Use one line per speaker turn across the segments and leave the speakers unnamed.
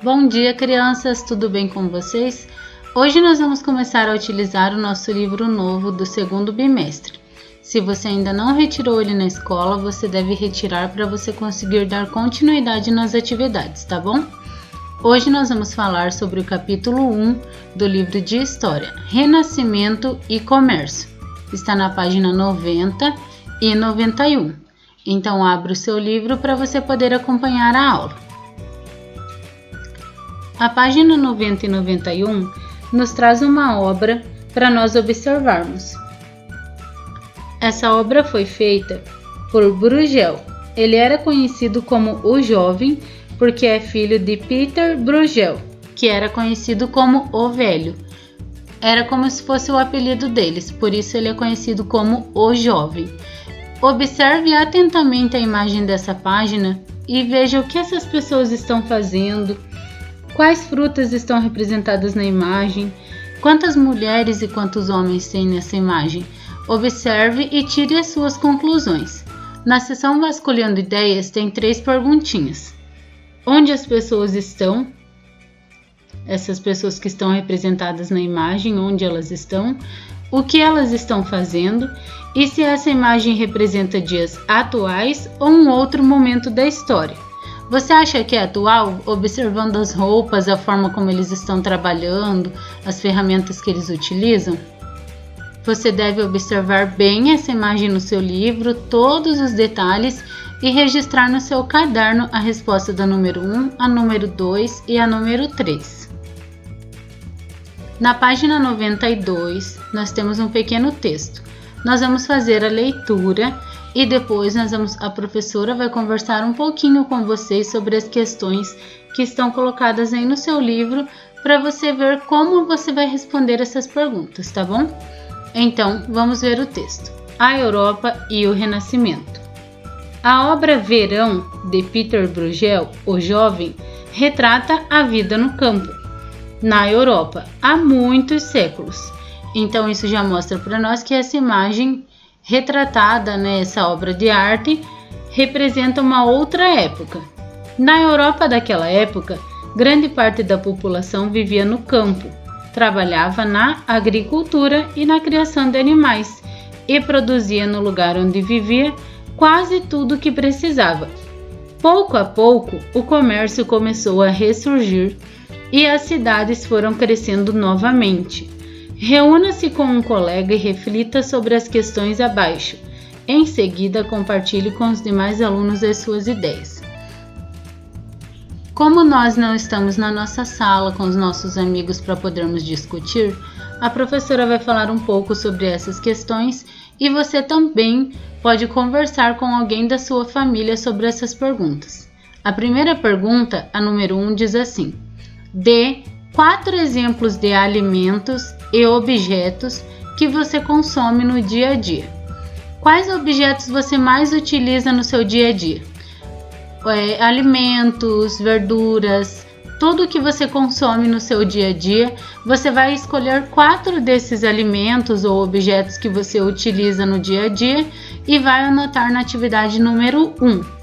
Bom dia, crianças! Tudo bem com vocês? Hoje nós vamos começar a utilizar o nosso livro novo do segundo bimestre. Se você ainda não retirou ele na escola, você deve retirar para você conseguir dar continuidade nas atividades, tá bom? Hoje nós vamos falar sobre o capítulo 1 do livro de História, Renascimento e Comércio. Está na página 90 e 91. Então abra o seu livro para você poder acompanhar a aula. A página 90 e 91 nos traz uma obra para nós observarmos. Essa obra foi feita por Bruegel. Ele era conhecido como o Jovem porque é filho de Peter Bruegel, que era conhecido como o Velho. Era como se fosse o apelido deles, por isso ele é conhecido como o Jovem. Observe atentamente a imagem dessa página e veja o que essas pessoas estão fazendo. Quais frutas estão representadas na imagem? Quantas mulheres e quantos homens tem nessa imagem? Observe e tire as suas conclusões. Na seção Vasculhando Ideias tem 3 perguntinhas. Onde as pessoas estão? Essas pessoas que estão representadas na imagem, onde elas estão? O que elas estão fazendo? E se essa imagem representa dias atuais ou um outro momento da história? Você acha que é atual, observando as roupas, a forma como eles estão trabalhando, as ferramentas que eles utilizam? Você deve observar bem essa imagem no seu livro, todos os detalhes e registrar no seu caderno a resposta da número 1, a número 2 e a número 3. Na página 92, nós temos um pequeno texto. Nós vamos fazer a leitura e depois a professora vai conversar um pouquinho com vocês sobre as questões que estão colocadas aí no seu livro para você ver como você vai responder essas perguntas, tá bom? Então, vamos ver o texto. A Europa e o Renascimento. A obra Verão, de Peter Bruegel, o Jovem, retrata a vida no campo, na Europa, há muitos séculos. Então, isso já mostra para nós que essa imagem retratada nessa obra de arte representa uma outra época. Na Europa daquela época, grande parte da população vivia no campo, trabalhava na agricultura e na criação de animais e produzia no lugar onde vivia quase tudo o que precisava. Pouco a pouco, o comércio começou a ressurgir e as cidades foram crescendo novamente. Reúna-se com um colega e reflita sobre as questões abaixo. Em seguida, compartilhe com os demais alunos as suas ideias. Como nós não estamos na nossa sala com os nossos amigos para podermos discutir, a professora vai falar um pouco sobre essas questões e você também pode conversar com alguém da sua família sobre essas perguntas. A primeira pergunta, a número 1, diz assim: dê 4 exemplos de alimentos e objetos que você consome no dia a dia. Quais objetos você mais utiliza no seu dia a dia? Alimentos, verduras, tudo que você consome no seu dia a dia. Você vai escolher 4 desses alimentos ou objetos que você utiliza no dia a dia e vai anotar na atividade número 1.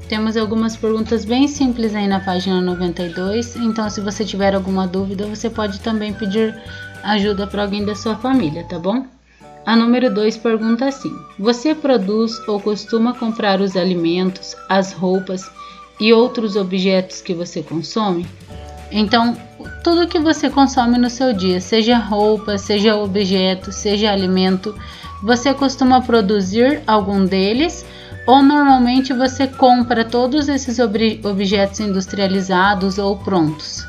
Temos algumas perguntas bem simples aí na página 92, então se você tiver alguma dúvida, você pode também pedir ajuda para alguém da sua família, tá bom? A número 2 pergunta assim: você produz ou costuma comprar os alimentos, as roupas e outros objetos que você consome? Então, tudo que você consome no seu dia, seja roupa, seja objeto, seja alimento, você costuma produzir algum deles? Ou normalmente você compra todos esses objetos industrializados ou prontos?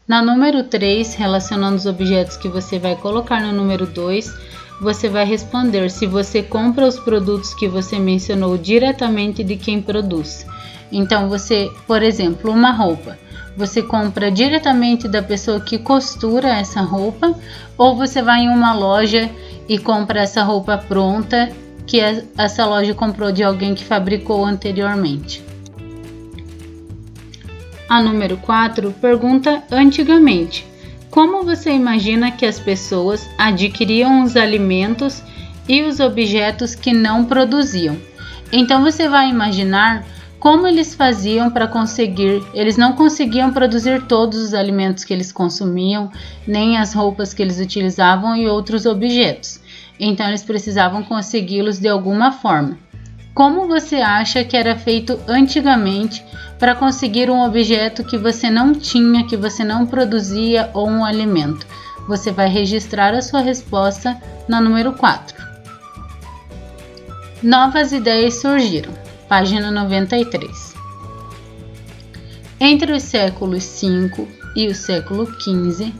Na número 3, relacionando os objetos que você vai colocar no número 2, você vai responder se você compra os produtos que você mencionou diretamente de quem produz. Então você, por exemplo, uma roupa, você compra diretamente da pessoa que costura essa roupa, ou você vai em uma loja e compra essa roupa pronta que essa loja comprou de alguém que fabricou anteriormente. A número 4 pergunta antigamente: como você imagina que as pessoas adquiriam os alimentos e os objetos que não produziam? Então você vai imaginar Como eles faziam para conseguir? Eles não conseguiam produzir todos os alimentos que eles consumiam, nem as roupas que eles utilizavam e outros objetos. Então eles precisavam consegui-los de alguma forma. Como você acha que era feito antigamente para conseguir um objeto que você não tinha, que você não produzia ou um alimento? Você vai registrar a sua resposta na número 4. Novas ideias surgiram. Página 93. Entre os séculos V e o século XV,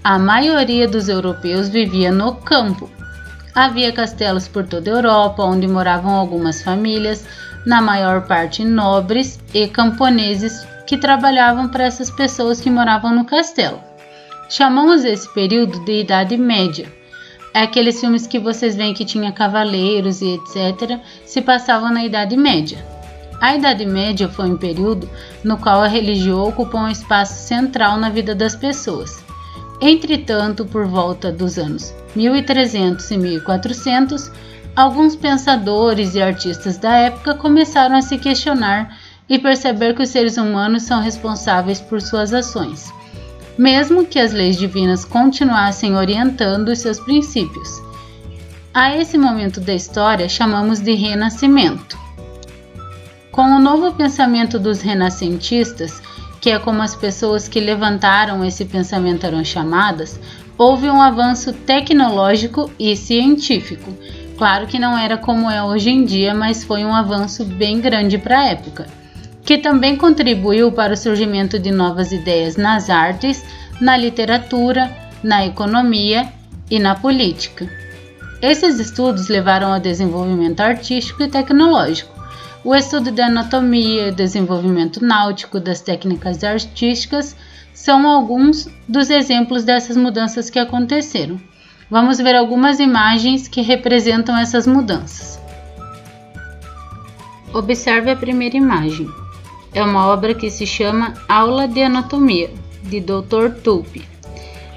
a maioria dos europeus vivia no campo. Havia castelos por toda a Europa, onde moravam algumas famílias, na maior parte nobres e camponeses, que trabalhavam para essas pessoas que moravam no castelo. Chamamos esse período de Idade Média. É aqueles filmes que vocês veem que tinha cavaleiros e etc. se passavam na Idade Média. A Idade Média foi um período no qual a religião ocupou um espaço central na vida das pessoas. Entretanto, por volta dos anos 1300 e 1400, alguns pensadores e artistas da época começaram a se questionar e perceber que os seres humanos são responsáveis por suas ações, mesmo que as leis divinas continuassem orientando os seus princípios. A esse momento da história chamamos de Renascimento. Com o novo pensamento dos renascentistas, que é como as pessoas que levantaram esse pensamento eram chamadas, houve um avanço tecnológico e científico. Claro que não era como é hoje em dia, mas foi um avanço bem grande para a época, que também contribuiu para o surgimento de novas ideias nas artes, na literatura, na economia e na política. Esses estudos levaram ao desenvolvimento artístico e tecnológico. O estudo da anatomia, desenvolvimento náutico, das técnicas artísticas são alguns dos exemplos dessas mudanças que aconteceram. Vamos ver algumas imagens que representam essas mudanças. Observe a primeira imagem. É uma obra que se chama Aula de Anatomia, de Dr. Tulpe.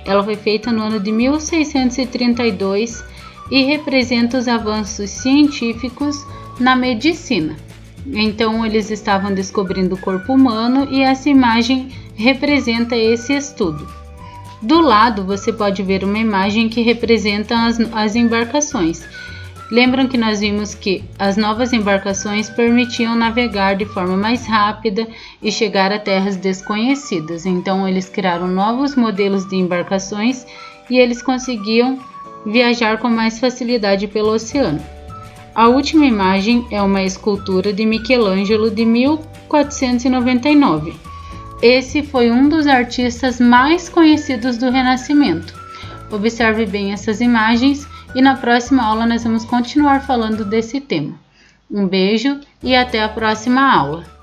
Ela foi feita no ano de 1632 e representa os avanços científicos na medicina. Então, eles estavam descobrindo o corpo humano e essa imagem representa esse estudo. Do lado, você pode ver uma imagem que representa as embarcações. Lembram que nós vimos que as novas embarcações permitiam navegar de forma mais rápida e chegar a terras desconhecidas. Então, eles criaram novos modelos de embarcações e eles conseguiam viajar com mais facilidade pelo oceano. A última imagem é uma escultura de Michelangelo de 1499. Esse foi um dos artistas mais conhecidos do Renascimento. Observe bem essas imagens e na próxima aula nós vamos continuar falando desse tema. Um beijo e até a próxima aula!